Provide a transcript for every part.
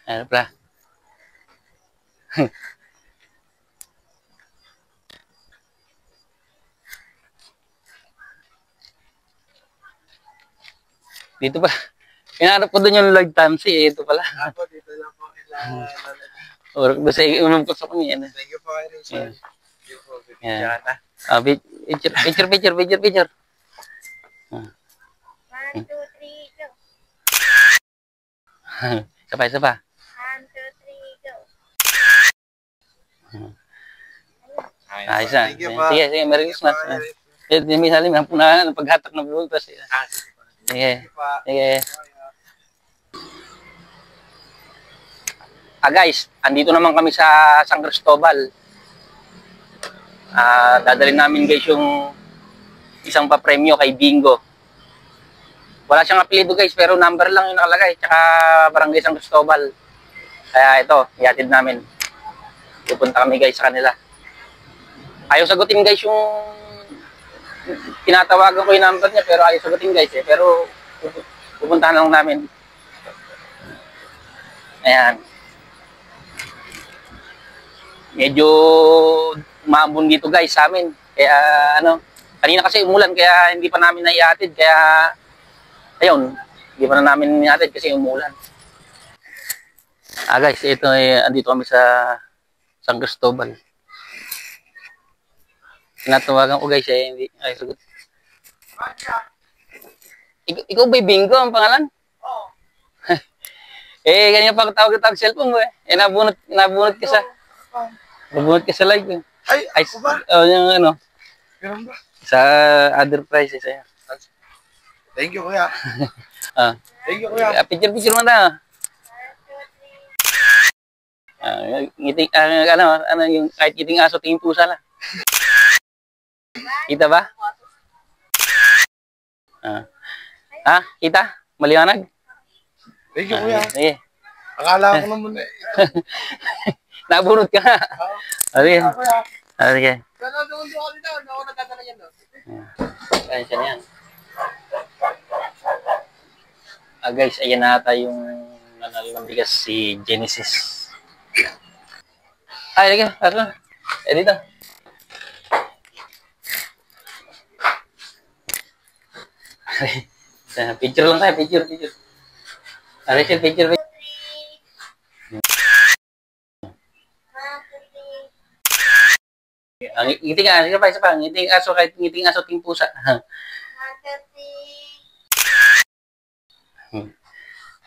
Ano pala? Dito pa. Inaarap ko doon yung Lord Tamsi. Eh. Ito pala. Ako, dito lang po. Urok doon sa unang ko sa kanya. Thank you po, Rachel. Thank you po. Yeah. Picture. One, two, three, go. Isa pa. 1, 2, 3, go. Ayos na. Thank you po. Sige, Merry Christmas. May salim, hampunan, paghatak ng butas. Sige. Sige. Guys, andito naman kami sa San Cristobal. Dadalhin namin guys yung isang pa-premyo kay Bingo. Wala siyang apelido guys, pero number lang yung nakalagay. Tsaka Barangay San Cristobal. Kaya ito, ihatid namin. Pupunta kami guys sa kanila. Ayaw sagutin guys yung tinatawagan ko yung number niya, pero ayaw sagutin guys eh. Pero pupuntahan lang namin. Ayan. Medyo maambon dito guys sa amin. Kaya ano, kanina kasi umulan kaya hindi pa namin naihatid. Kaya ayun, hindi pa na namin naihatid kasi umulan. Guys, ito andito kami sa San Cristobal. Tinatawagan ko guys eh, hindi ay sagot. Ikaw ba Bingo ang pangalan? Oo. Ganyan pa tawag cellphone mo eh. Nabunot ka sa live eh. Ay, ba? Yung ano. Ganun ba? Sa other prices eh. Thank you, kuya. Thank you, kuya. Picture mo na. Ngiting, ano yung kahit ngiting aso, tingin pusa lang. Kita ba? Kita? Maliwanag? Thank you, kuya. Sige. Akala ko naman eh. Nabunot ka nga. Sige. Sige. Pero doon ako dito. Ako nagdadala yan doon. Kaya siya na yan. Guys, ayan na ata yung bigas si Genesis. Lagi. Dito. Picture lang tayo. Picture. Rachel, picture. Ngiting aso. Isa pa. Ngiting aso kahit ngiting aso ting pusa.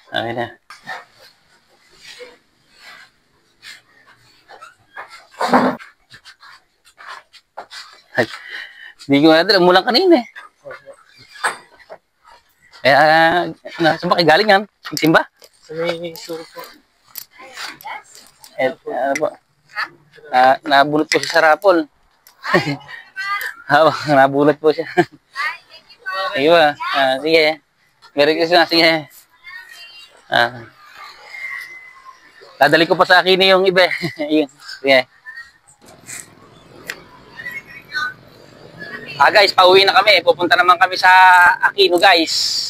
Okay na. Hindi ko natin. Umulang kanina eh. Saan ba kayo galing yan? Simba? Sa may suro po. Nabunot po siya sa rapol. Nabunot po siya. Sige ba? Sige. Merry Christmas. Sige. Dadali ko pa sa akin yung iba. Sige. Guys, pauwi na kami. Pupunta naman kami sa Aquino, guys.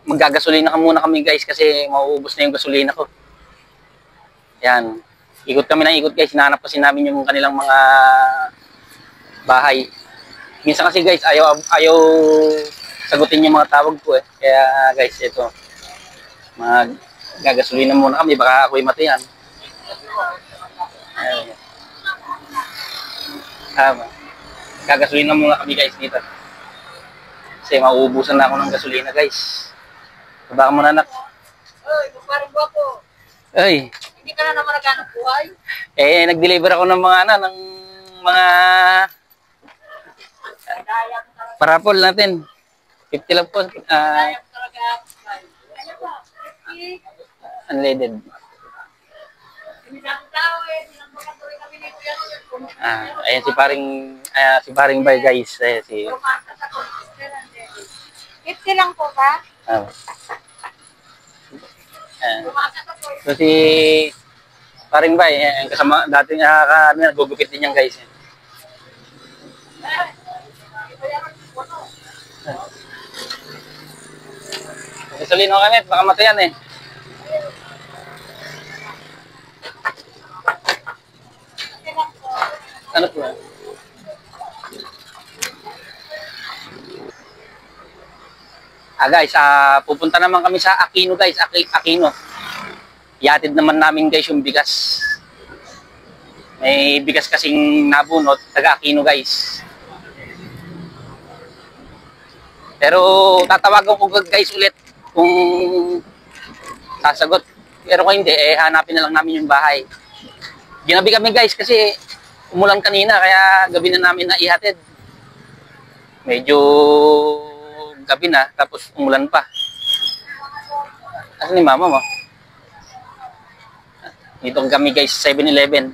Magagasolina muna kami, guys, kasi mauubos na yung gasolina ko. Yan. Ikot kami ng ikot, guys. Hinahanap kasi namin yung kanilang mga bahay. Minsan kasi, guys, ayaw sagutin yung mga tawag ko eh. Kaya, guys, ito. Magagasolina muna kami. Baka ako'y matayan. Ayan. Gagasolina muna kami guys dito. Kasi mauubusan na ako ng gasolina guys. Baka muna anak. Oy, parang guwapo. Ay. Hindi ka na naman naghanap buhay? Nag-deliver ako ng mga parapol natin. 50 lang po. Unleaded. Ayan si paring bay guys. Ayan si 50 lang po ba? So si paring bay, kasama dati nagugupit din yan guys. gasolina kami, baka matayan eh. Ano po? Guys, pupunta naman kami sa Aquino guys, Aquino. Ihatid naman namin guys yung bigas. May bigas kasing nabunot, taga Aquino guys. Pero tatawagan ko guys ulit kung sasagot. Pero kung hindi, hanapin na lang namin yung bahay. Ginabi kami guys kasi umulan kanina kaya gabi na namin na ihatid. Medyo gabi na tapos umulan pa. Asan ni mama mo? Dito kami guys, 7-Eleven.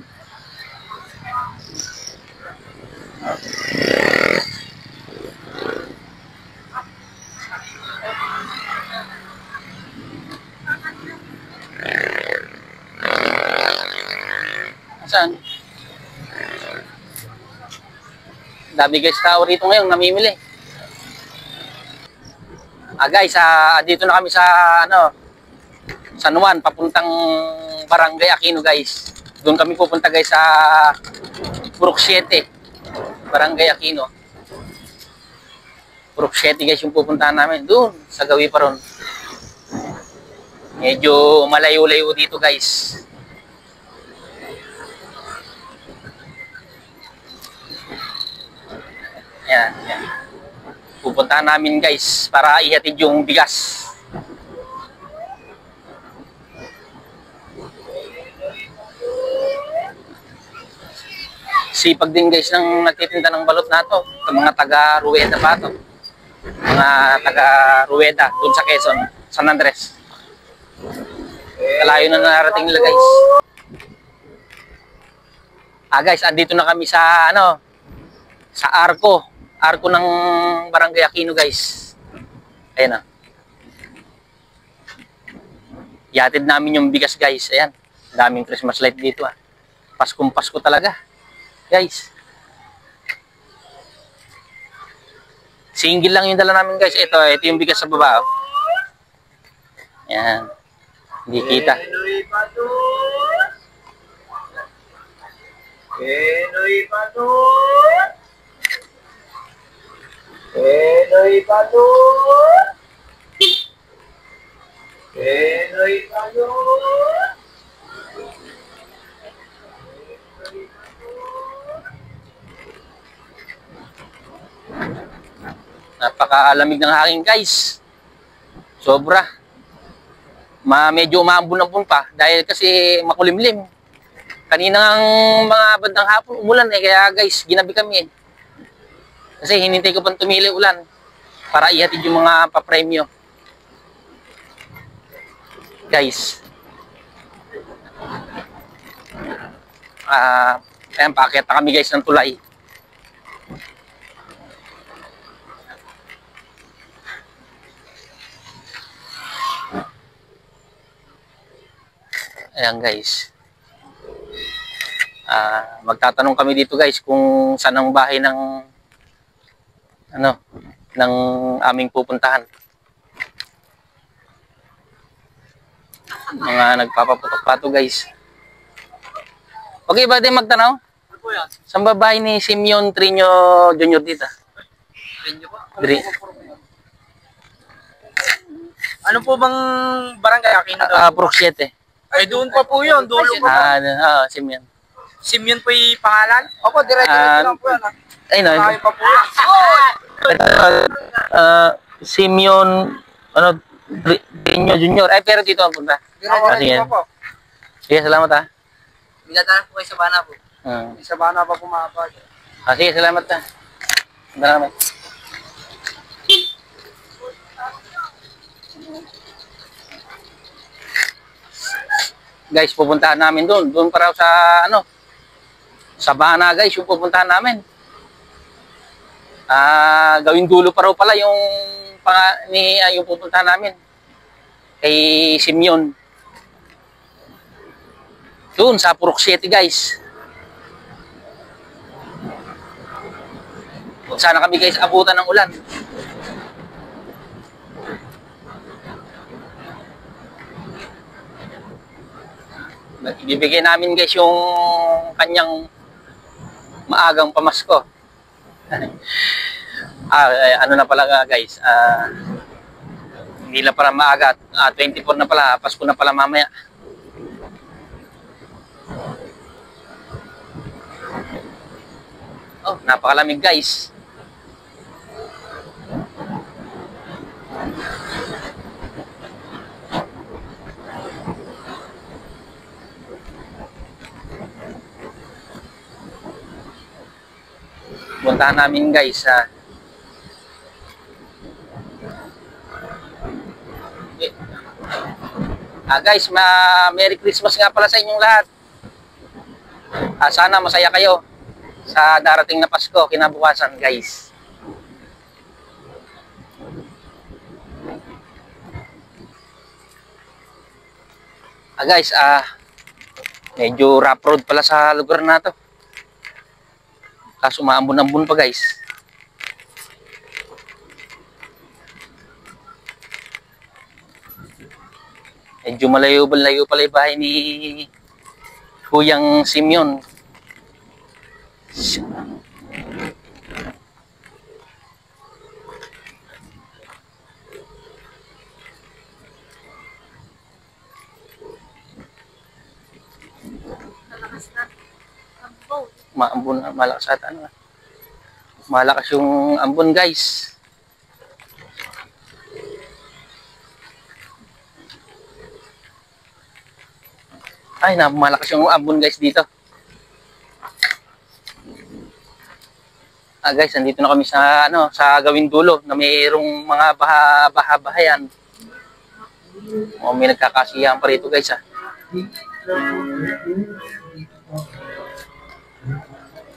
Saan? Dami guys tao rito ngayon namimili. Guys, dito na kami sa San Juan, papuntang Barangay Aquino guys. Doon kami pupunta guys sa Purok 7, Barangay Aquino. Purok 7 guys yung pupuntahan namin. Doon, sa gawi pa ron. Medyo malayo-layo dito guys. Yan, yan. Pupuntahan namin guys para ihatid yung bigas. Sipag din guys ng nagtitinda ng balot na to. Mga taga Rueda pa to. Mga taga Rueda doon sa Quezon, San Andres. Kalayo na narating nila guys. Guys, andito na kami sa sa Arko ng Barangay Aquino guys. Ayan Ihatid namin yung bigas guys. Ayan. Daming Christmas light dito Paskong Pasko talaga. Guys. Single lang yung dala namin guys. Ito yung bigas sa baba. Ayan. Hindi kita. Penoy Padut! Penoy Padut! Penoy Padut! Napakaalamig ng hangin guys. Sobra. Medyo umaambon-ambon pa dahil kasi makulimlim. Kaninang mga bandang hapon umulan kaya guys ginabi kami Kasi hinintay ko pang tumili ulan para ihatid yung mga papremyo. Guys. Ayan, paakita kami guys ng tulay. Ayan guys. Magtatanong kami dito guys kung saan ang bahay ng ng aming pupuntahan. Mga nagpapaputok pa to guys. Okay ba din magtanaw? Ano po yan? Saan ba bahay ni Simeon Trino Jr. dito? Trino po? Ano po bang barangay Aquino daw? Purok 7. Ay, doon pa po yun. Dulo pa po. Simeon. Simeon po yung pangalan? Opo, diretso lang po yan. Ay, no. Kaya pa po yan. Simeon, Trino Jr. Ay, pero dito ang punta. Diretso pa po. Sige, salamat Binatanan po kayo sa bana po. Sa bana pa pumapag. Sige, salamat Salamat. Guys, pupuntahan namin doon. Doon para sa sa Bana guys, yung pupuntahan namin. Gawing dulo pa raw pala yung yung pupuntahan namin. Kay Simeon. Doon sa Purok 7 guys. Huwag sana kami guys abutan ng ulan. ibibigay namin guys yung kanyang maagang pamasko. Ano na pala guys, hindi na pala maaga, 24 na pala, Pasko na pala mamaya. Oh, napakalamig guys. Puntahan namin guys guys, Merry Christmas nga pala sa inyong lahat. Sana masaya kayo sa darating na Pasko kinabukasan guys. Guys, medyo rough road pala sa lugar na to. Kaso maambon-ambon pa guys. Medyo malayo pala yung bahay ni Kuyang Simeon. Maambon, malakas ata ano. Malakas yung ambon guys. Ay, malakas yung ambon guys dito. Guys, nandito na kami sa sa gawing dulo na mayroong mga baha-bahayan. May nagkakasiyahan pa rito guys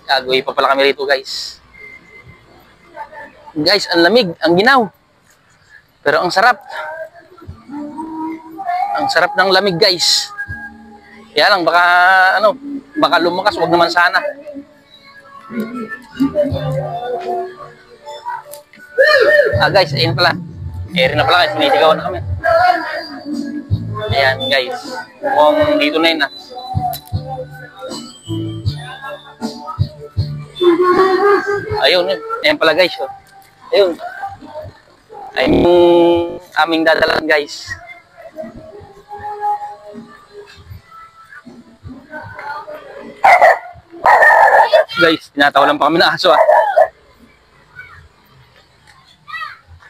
Gagawin pa pala kami rito guys. Guys, ang lamig, ang ginaw. Pero ang sarap. Ang sarap ng lamig guys. Kaya lang baka lumakas, wag naman sana. Guys, ayun pala. Eri na pala guys, sinisigawan na kami. Ayan guys. Mukhang dito na yun Ayun, ayan pala guys. Ayun. Ayun yung aming dadalan guys. Guys, tinatawalan pa kami ng aso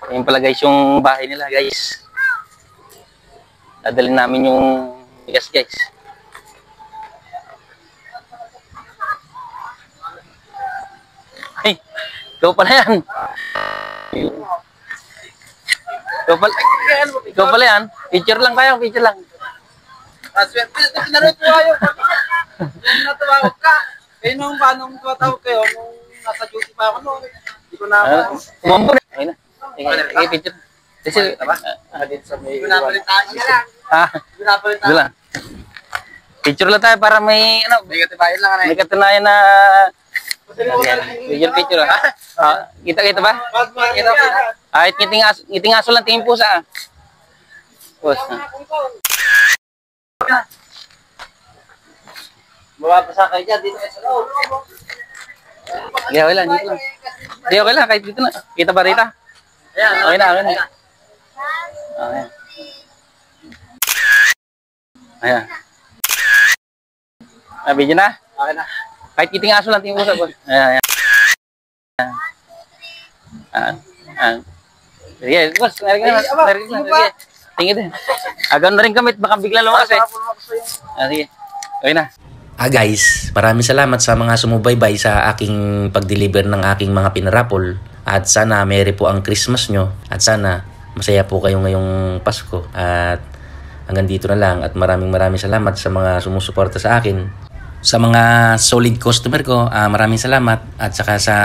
Ayun pala guys yung bahay nila guys. Dadalhin namin yung bigas guys. Hey, ikaw pala yan. Ikaw pala yan. Picture lang kayo, picture lang. Swerte ito, pinanood ko kayo. Natawag ka. Eh, nung tumatawag kayo, nung nasa duty pa ako, hindi ko na... Umambon. Ayun na. Okay, picture. Kasi, Binabalitaan niya lang. Binabalitaan. Wala. Picture lang tayo para may, May katibayan lang. may katunayan na... Picture. Kita ba? Kahit ngiting aso lang tingin po sa. Mababasa kayo dyan, dito kayo sa loob. Okay lang, dito lang. Hindi, okay lang, kahit dito na. Kita ba rita? Okay na. Okay. Ayan. Video na? Okay na. Kahit kiting aso lang tingin mo sa boss. Ayan. Sige, boss. Narinig na. Tingin din. Agad na rin kami. Baka bigla lumakas sige. Okay na. Guys, maraming salamat sa mga sumubaybay sa aking pag-deliver ng aking mga pinarapol. At sana merry po ang Christmas nyo. At sana masaya po kayo ngayong Pasko. At hanggang dito na lang. At maraming salamat sa mga sumusuporta sa akin. Sa mga solid customer ko, maraming salamat. At saka sa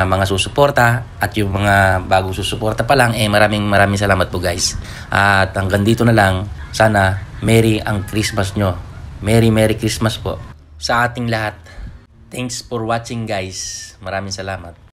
mga susuporta at yung mga bagong susuporta pa lang, maraming salamat po guys. At hanggang dito na lang, sana merry ang Christmas nyo. Merry Christmas po sa ating lahat. Thanks for watching guys. Maraming salamat.